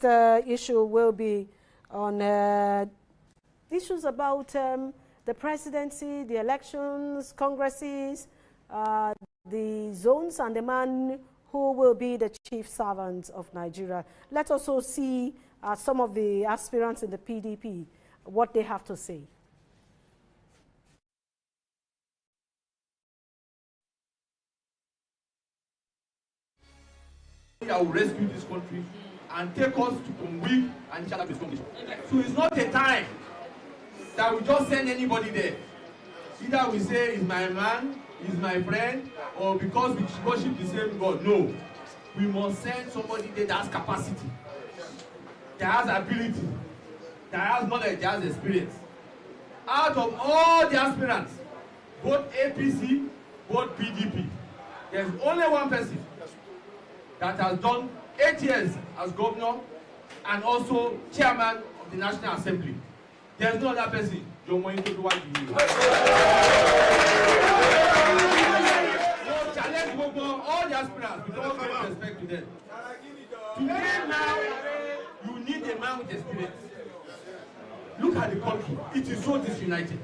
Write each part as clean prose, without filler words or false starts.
next issue will be on issues about the presidency, the elections, congresses, the zones, and the man who will be the chief servant of Nigeria. Let's also see some of the aspirants in the PDP, what they have to say. That will rescue this country and take us from weak and challenge condition. So it's not a time that we just send anybody there. Either we say he's my man, he's my friend, or because we worship the same God. No. We must send somebody there that has capacity, that has ability, that has knowledge, that has experience. Out of all the aspirants, both APC, both PDP, there's only one person that has done 8 years as governor and also chairman of the National Assembly. There's no other person. So challenge all the aspirants with all great respect to them. Today now, you need a man with experience. Look at the country. It is so disunited.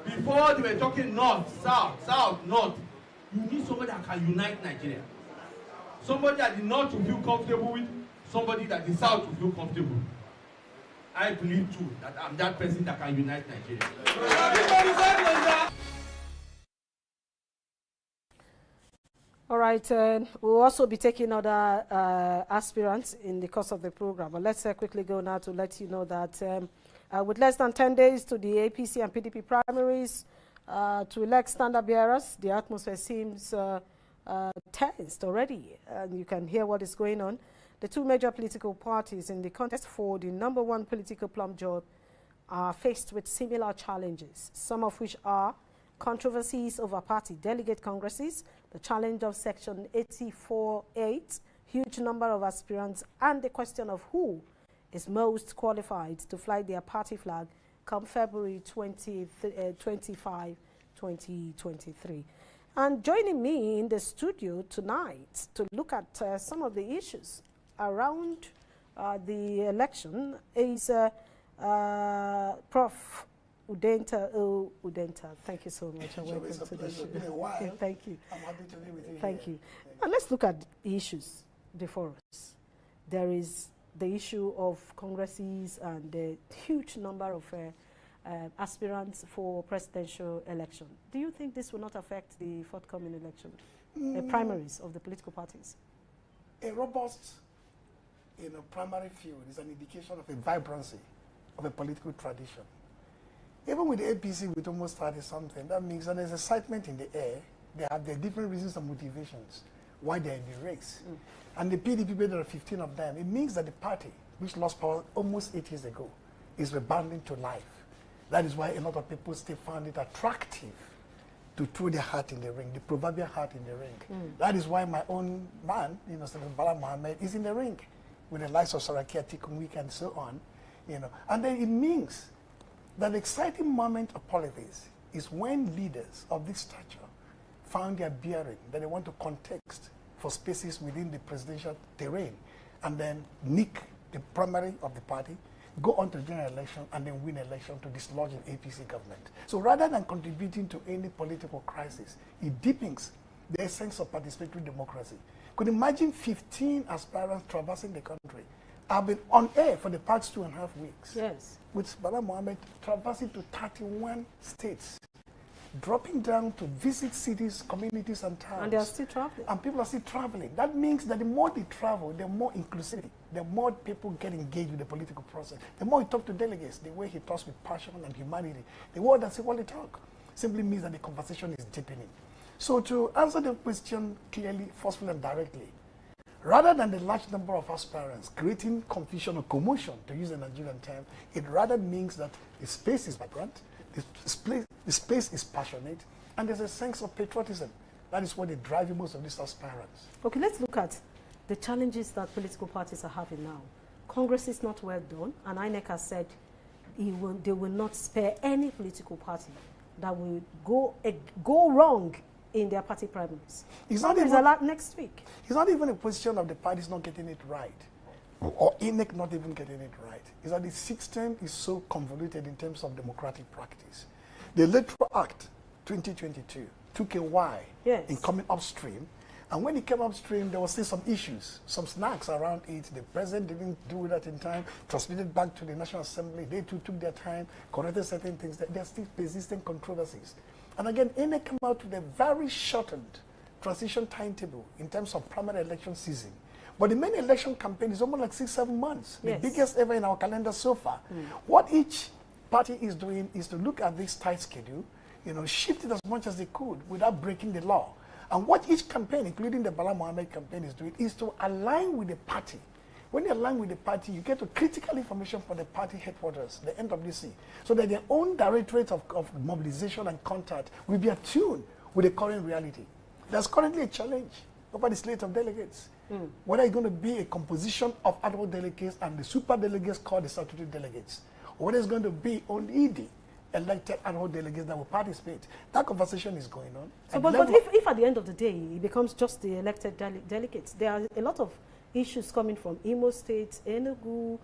Before they were talking north, south, south, north. You need somebody that can unite Nigeria. Somebody that the north will feel comfortable with, somebody that the south will feel comfortable with. I believe too that I'm that person that can unite Nigeria. All right, we'll also be taking other aspirants in the course of the program. But let's quickly go now to let you know that with less than 10 days to the APC and PDP primaries to elect standard bearers, the atmosphere seems tensed already, and you can hear what is going on. The two major political parties in the contest for the #1 political plum job are faced with similar challenges, some of which are controversies over party delegate congresses, the challenge of Section 84(8), huge number of aspirants, and the question of who is most qualified to fly their party flag come February 25, 2023. And joining me in the studio tonight to look at some of the issues around the election is Prof. Udenta O Udenta. Thank you so much. And welcome to the show. Thank you. I'm happy to be with you. Thank you. And let's look at the issues before us. There is the issue of congresses and the huge number of aspirants for presidential election. Do you think this will not affect the forthcoming election, the primaries of the political parties? A robust primary field is an indication of a vibrancy of a political tradition. Even with the APC, with almost 30-something, that means that there's excitement in the air. They have their different reasons and motivations why they're in the race. And the PDP, there are 15 of them. It means that the party, which lost power almost 8 years ago, is rebounding to life. That is why a lot of people still found it attractive to throw their hat in the ring, the proverbial hat in the ring. That is why my own man, Bala Mohammed, is in the ring with the likes of Saraki Atikumwik and so on. And then it means that the exciting moment of politics is when leaders of this stature found their bearing, that they want to context for spaces within the presidential terrain, and then nick the primary of the party, go on to the general election, and then win election to dislodge an APC government. So rather than contributing to any political crisis, it deepens the essence of participatory democracy. Could you imagine 15 aspirants traversing the country? I've been on air for the past 2.5 weeks. Yes. With Bala Mohammed traversing to 31 states, dropping down to visit cities, communities, and towns. And they are still traveling. And people are still traveling. That means that the more they travel, the more inclusivity, the more people get engaged with the political process. The more he talks to delegates, the way he talks with passion and humanity, the word that's what they talk simply means that the conversation is deepening. So to answer the question clearly, forcefully, and directly, rather than the large number of aspirants creating confusion or commotion, to use a Nigerian term, it rather means that the space is vibrant, the space is passionate, and there's a sense of patriotism. That is what is driving most of these aspirants. Okay, let's look at the challenges that political parties are having now. Congress is not well done, and INEC has said they will not spare any political party that will go wrong in their party primaries. It's not even a lot next week. It's not even a question of the parties not getting it right. or INEC not even getting it right, is that the system is so convoluted in terms of democratic practice. The Electoral Act 2022 took a while in coming upstream, and when it came upstream, there was still some issues, some snags around it. The president didn't do that in time, transmitted back to the National Assembly. They too took their time, corrected certain things. There are still persistent controversies. And again, INEC came out with a very shortened transition timetable in terms of primary election season. But the main election campaign is almost like 6-7 months, the biggest ever in our calendar so far. What each party is doing is to look at this tight schedule, shift it as much as they could without breaking the law. And what each campaign, including the Bala Mohammed campaign, is doing is to align with the party. When you align with the party, you get to critical information from the party headquarters, the NWC, so that their own directorate of mobilization and contact will be attuned with the current reality. There's currently a challenge over the slate of delegates. Whether it's going to be a composition of ad hoc delegates and the super delegates called the statutory delegates, or whether it's going to be only the elected ad hoc delegates that will participate. That conversation is going on. So, but if at the end of the day it becomes just the elected delegates, there are a lot of issues coming from Imo State, Enugu,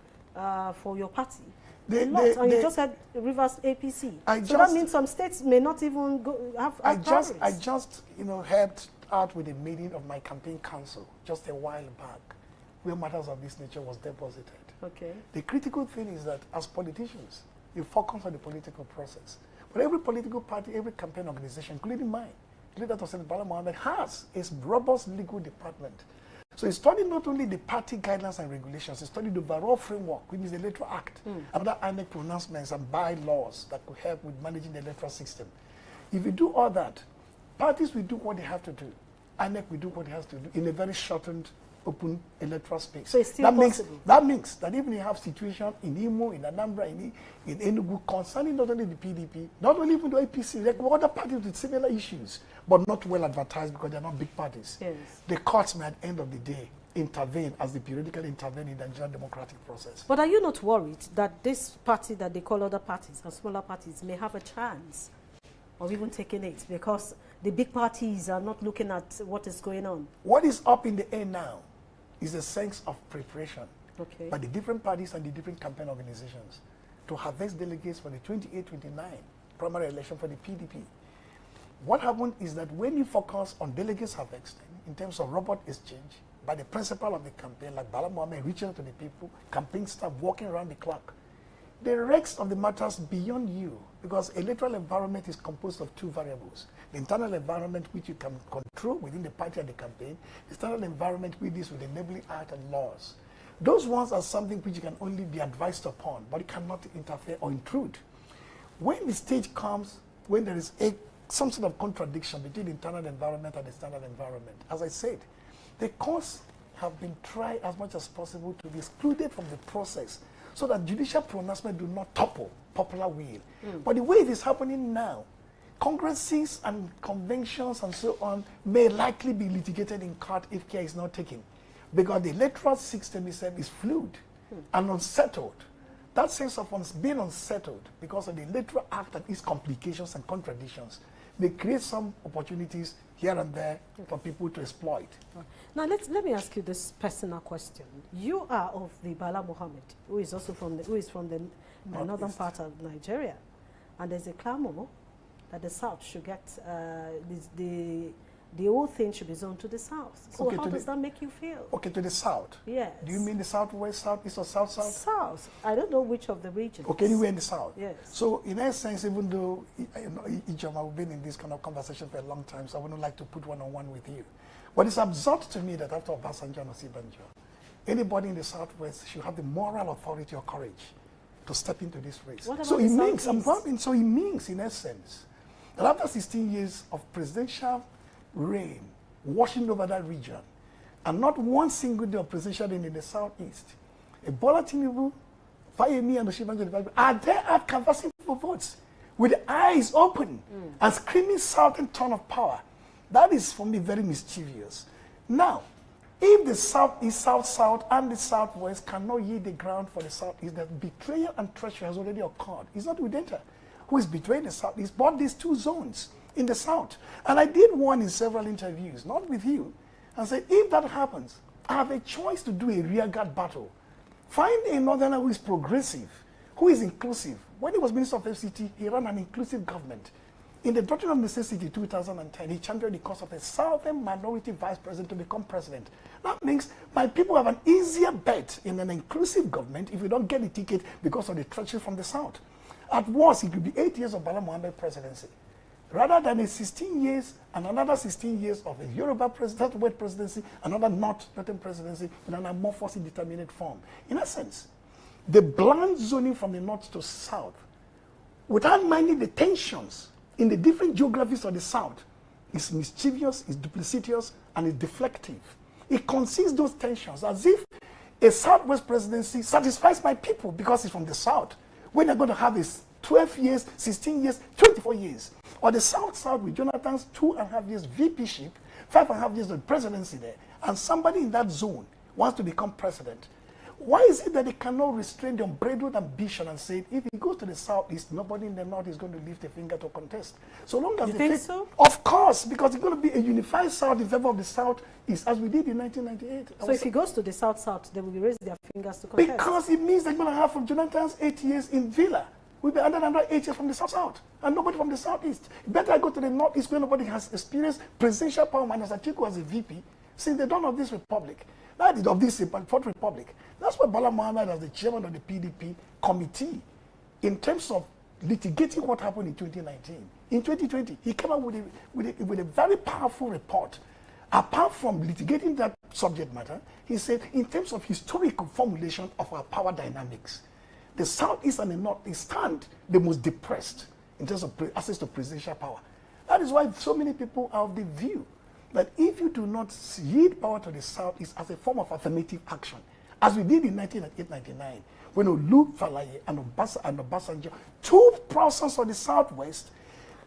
for your party. And you just had Rivers APC. So that means some states may not even have I just helped out with a meeting of my campaign council just a while back, where matters of this nature was deposited. Okay. The critical thing is that as politicians, you focus on the political process. But every political party, every campaign organization, including mine, including that of Senator Bala Mohammed, has a robust legal department. So it's studying not only the party guidelines and regulations, it's studying the overall framework, which is the Electoral Act, and other INEC pronouncements and bylaws that could help with managing the electoral system. If you do all that, parties will do what they have to do. INEC will do what it has to do in a very shortened, open electoral space. So it's still possible. That means that even you have situation in Imo, in Anambra, in Enugu, concerning not only the PDP, not only even the APC, like other parties with similar issues, but not well advertised because they're not big parties. Yes. The courts may at the end of the day intervene as they periodically intervene in the Nigerian democratic process. But are you not worried that this party that they call other parties and smaller parties may have a chance of even taking it because the big parties are not looking at what is going on? What is up in the air now is a sense of preparation by the different parties and the different campaign organizations to harvest delegates for the 28-29 primary election for the PDP. What happened is that when you focus on delegates harvesting in terms of robot exchange by the principal of the campaign, like Bala Mohammed reaching out to the people, campaign staff working around the clock, the rest of the matters beyond you, because electoral environment is composed of two variables. The internal environment, which you can control within the party and the campaign, the external environment, which is with the enabling act and laws. Those ones are something which you can only be advised upon, but you cannot interfere or intrude. When the stage comes, when there is some sort of contradiction between the internal environment and the external environment, as I said, the courts have been tried as much as possible to be excluded from the process so that judicial pronouncement do not topple popular will. But the way it is happening now, congresses and conventions and so on may likely be litigated in court if care is not taken, because the electoral system itself is fluid and unsettled. That sense of being unsettled because of the Electoral Act and its complications and contradictions may create some opportunities here and there for people to exploit. Now let me ask you this personal question. You are of the Bala Mohammed, who is also from the northern part of Nigeria, and there's a clamor that the South should get the whole thing should be zoned to the South. So how does that make you feel? Okay, to the South? Yes. Do you mean the Southwest, Southeast, or South? South. I don't know which of the regions. Okay, anywhere in the South. Yes. So in that sense, even though Ijeoma, we've been in this kind of conversation for a long time, so I wouldn't like to put one-on-one with you. But it's absurd to me that after Obasanjo and Osibanjo, anybody in the Southwest should have the moral authority or courage to step into this race. So it means, in essence, that after 16 years of presidential reign washing over that region, and not one single day of presidential reign in the Southeast, Bola Tinubu, Fayemi, and Osibanjo are there out canvassing for votes with eyes open and screaming Southern tone of power. That is, for me, very mischievous. Now, if the Southeast, South, and the Southwest cannot yield the ground for the Southeast, that betrayal and treachery has already occurred. It's not Udenta who is betraying the Southeast, but these two zones in the South. And I did one in several interviews, not with you, and said, if that happens, I have a choice to do a rearguard battle Find a northerner who is progressive, who is inclusive. When he was Minister of FCT, he ran an inclusive government. In the Doctrine of Necessity 2010, he championed the cause of a southern minority vice president to become president. That means my people have an easier bet in an inclusive government if you don't get the ticket because of the treachery from the south. At worst, it will be 8 years of Bala Mohammed presidency, rather than a 16 years and another 16 years of a Yoruba presidency, another Northern presidency in an amorphous, indeterminate form. In essence, the bland zoning from the north to south, without minding the tensions in the different geographies of the south, is mischievous, is duplicitous, and is deflective. It conceals those tensions as if a southwest presidency satisfies my people because it's from the south, when they're going to have this 12 years, 16 years, 24 years. Or the south-south with Jonathan's 2.5 years VP-ship, 5.5 years of presidency there, and somebody in that zone wants to become president. Why is it that they cannot restrain the unbridled ambition and say, if he goes to the southeast, nobody in the north is going to lift a finger to contest? So long as you think so? Of course, because it's going to be a unified south in favor of the southeast, as we did in 1998. So if he goes to the south-south, they will be raising their fingers to contest? Because it means they're going to have from Jonathan's 8 years in Villa, we'll be under another 8 years from the south-south, and nobody from the southeast. Better I go to the northeast where nobody has experienced presidential power minus Atiku as a VP since the dawn of this republic. That is of this Fourth Republic. That's why Bala Mohammed, as the chairman of the PDP committee, in terms of litigating what happened in 2019, in 2020, he came out with a very powerful report. Apart from litigating that subject matter, he said, in terms of historical formulation of our power dynamics, the southeast and the northeast stand the most depressed in terms of access to presidential power. That is why so many people are of the view that if you do not yield power to the southeast as a form of affirmative action, as we did in 1998-99, when Olu Falaye and Obasanjo, two persons of the southwest,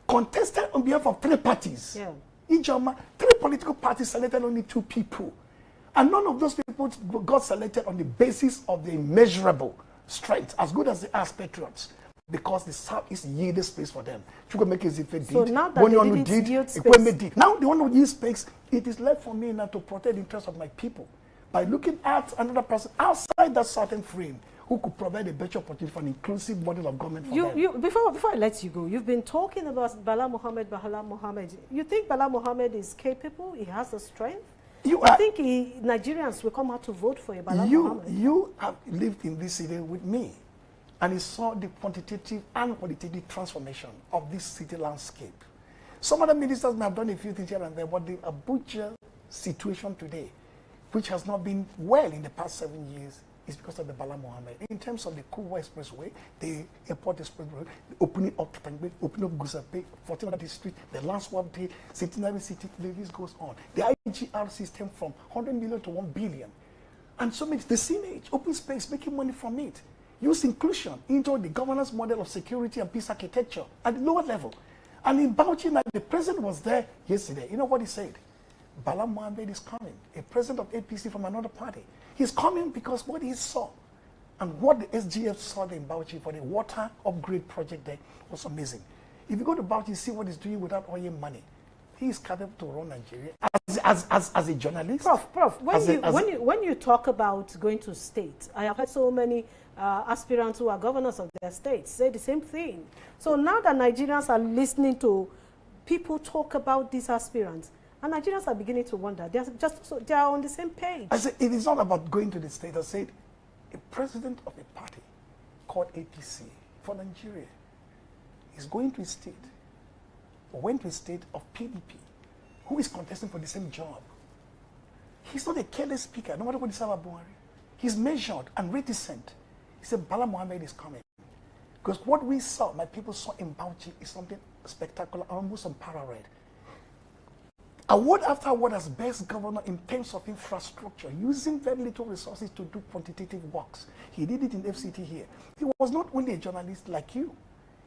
contested on behalf of three parties. Yeah. Ijeoma, three political parties selected only 2 people. And none of those people got selected on the basis of the immeasurable strength, as good as they are patriots, because the southeast yielded space for them. So now that they didn't yield space, now they want to yield space. It is left for me now to protect the interests of my people by looking at another person outside that certain frame who could provide a better opportunity for an inclusive model of government for them. Before I let you go, you've been talking about Bala Mohammed. You think Bala Mohammed is capable? He has the strength? I think Nigerians will come out to vote for Bala Mohammed. You have lived in this city with me, and you saw the quantitative and qualitative transformation of this city landscape. Some other ministers may have done a few things here and there, but the Abuja situation today, which has not been well in the past 7 years, is because of the Bala Mohammed. In terms of the Kubwa Expressway, the Airport Expressway, the opening up Tangbe, opening up Gusape, 14 District, the land swap day, Centenary City, the list goes on. The IGR system from 100 million to 1 billion. And so many, the CNH, open space, making money from it. Use inclusion into the governance model of security and peace architecture at the lower level. And in Bauchi, the president was there yesterday. You know what he said? Bala Mohammed is coming, a president of APC from another party. He's coming because what he saw and what the SGF saw in Bauchi for the water upgrade project there was amazing. If you go to Bauchi, see what he's doing without oil money. He is capable to run Nigeria as a journalist. Prof, when you talk about going to state, I have had so many aspirants who are governors of their states say the same thing. So now that Nigerians are listening to people talk about these aspirants, and Nigerians are beginning to wonder. They are on the same page. I said, it is not about going to the state. I said, a president of a party called APC for Nigeria is going to a state, or went to a state of PDP, who is contesting for the same job. He's not a careless speaker, no matter what he said about Buhari. He's measured and reticent. He said, Bala Mohammed is coming. Because what we saw, my people saw in Bauchi, is something spectacular, almost unparalleled. Award after award as best governor in terms of infrastructure, using very little resources to do quantitative works. He did it in FCT here. He was not only a journalist like you.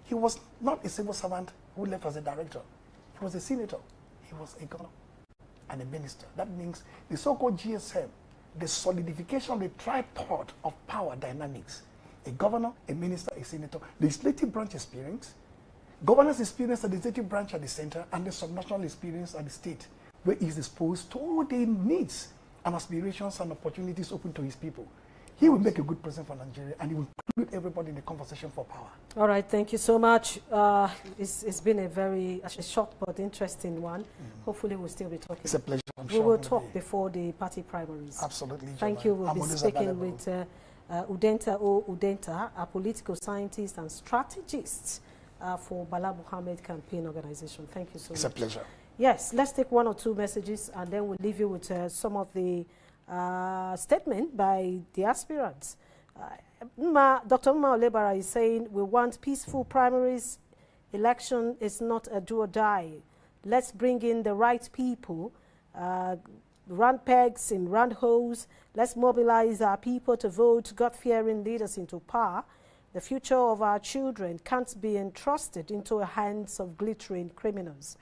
He was not a civil servant who left as a director. He was a senator. He was a governor and a minister. That means the so-called GSM, the solidification of the tripod of power dynamics. A governor, a minister, a senator, legislative branch experience, governance experience at the executive branch at the center, and the subnational experience at the state, where he is exposed to all the needs and aspirations and opportunities open to his people. He will make a good president for Nigeria, and he will include everybody in the conversation for power. All right, thank you so much. It's been a short but interesting one. Hopefully we'll still be talking. It's a pleasure. We will talk before the party primaries. Absolutely. Thank you. We'll be speaking with Udenta O Udenta, a political scientist and strategist for Bala Muhammad Campaign Organization. Thank you so much. It's a pleasure. Yes, let's take one or two messages and then we'll leave you with some of the statement by the aspirants. Dr. Umar Olebara is saying, we want peaceful primaries. Election is not a do or die. Let's bring in the right people, round pegs in round holes. Let's mobilize our people to vote God-fearing leaders into power. The future of our children can't be entrusted into the hands of glittering criminals.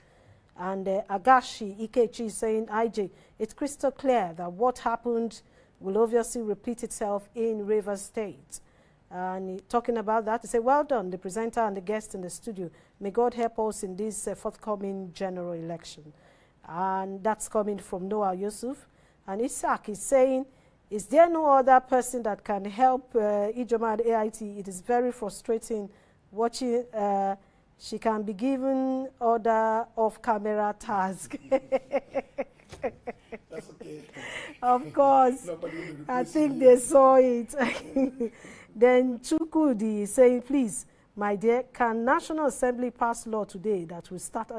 And Agashi Ikechi is saying, IJ, it's crystal clear that what happened will obviously repeat itself in Rivers State. And talking about that, he said, well done, the presenter and the guest in the studio. May God help us in this forthcoming general election. And that's coming from Noah Yusuf. And Isaac is saying, is there no other person that can help Ijeoma at AIT? It is very frustrating watching. She can be given other off-camera tasks. That's okay. Of course. I think they saw it. Then Chukudi is saying, please, my dear, can National Assembly pass law today that will start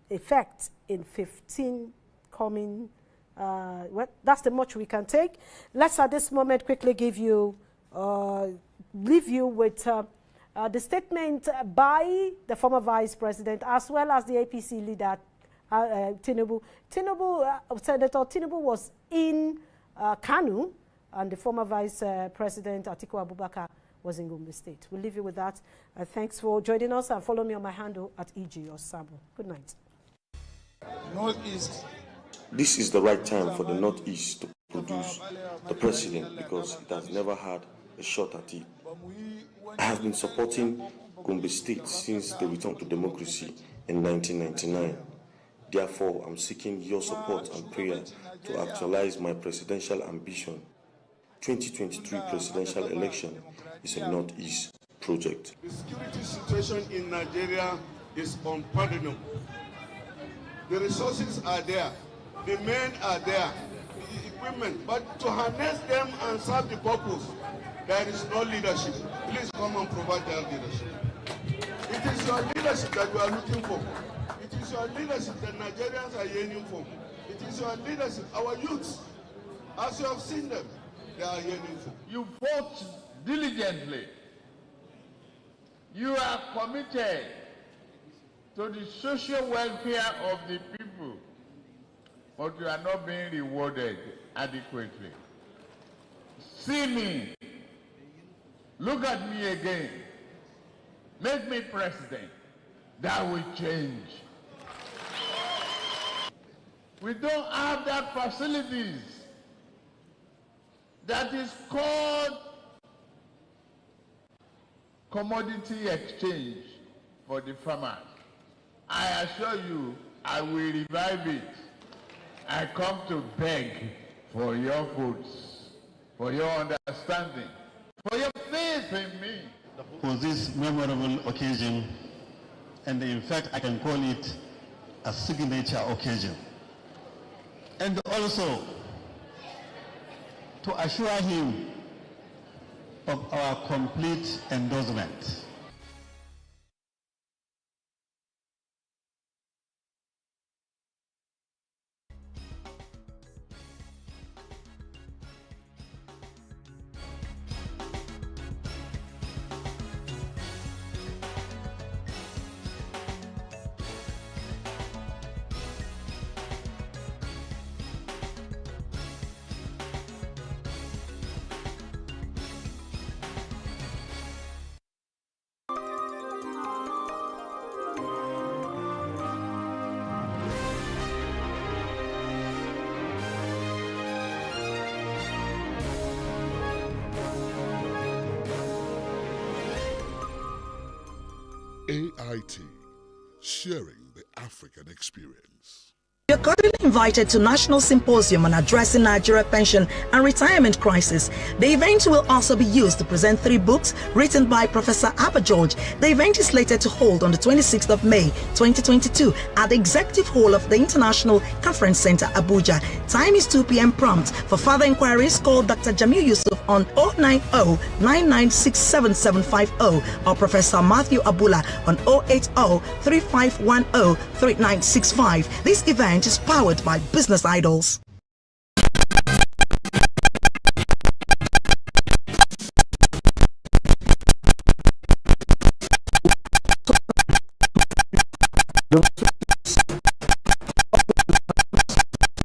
effect in 15 coming? Well, that's the much we can take. Let's at this moment quickly give you, leave you with the statement by the former vice president as well as the APC leader, Tinubu. Senator Tinubu was in Kanu, and the former vice president, Atiku Abubakar, was in Gombe State. We'll leave you with that. Thanks for joining us, and follow me on my handle at Ijeoma Osamor. Good night. Northeast. This is the right time for the Northeast to produce the president because it has never had a shot at it. I have been supporting Gombe State since the return to democracy in 1999. Therefore, I'm seeking your support and prayer to actualize my presidential ambition. 2023 presidential election is a Northeast project. The security situation in Nigeria is unpardonable. The resources are there, the men are there, the equipment, but to harness them and serve the purpose, there is no leadership. Please come and provide that leadership. It is your leadership that we are looking for. It is your leadership that Nigerians are yearning for. It is your leadership, our youths, as you have seen them, they are yearning for. You vote diligently. You are committed to the social welfare of the people, but you are not being rewarded adequately. See me. Look at me again. Make me president. That will change. We don't have that facilities. That is called commodity exchange for the farmers. I assure you, I will revive it. I come to beg for your votes, for your understanding, for your faith in me. For this memorable occasion, and in fact I can call it a signature occasion. And also to assure him of our complete endorsement. AIT, sharing the African experience. You're cordially invited to National Symposium on Addressing Nigeria Pension and Retirement Crisis. The event will also be used to present 3 books written by Professor Abba George. The event is slated to hold on the 26th of May 2022 at the Executive Hall of the International Conference Center, Abuja. Time is 2 p.m. prompt. For further inquiries, call Dr. Jamil Yusuf on 090-9967-750 or Professor Matthew Abula on 080-3510-3965. This event is powered by Business Idols.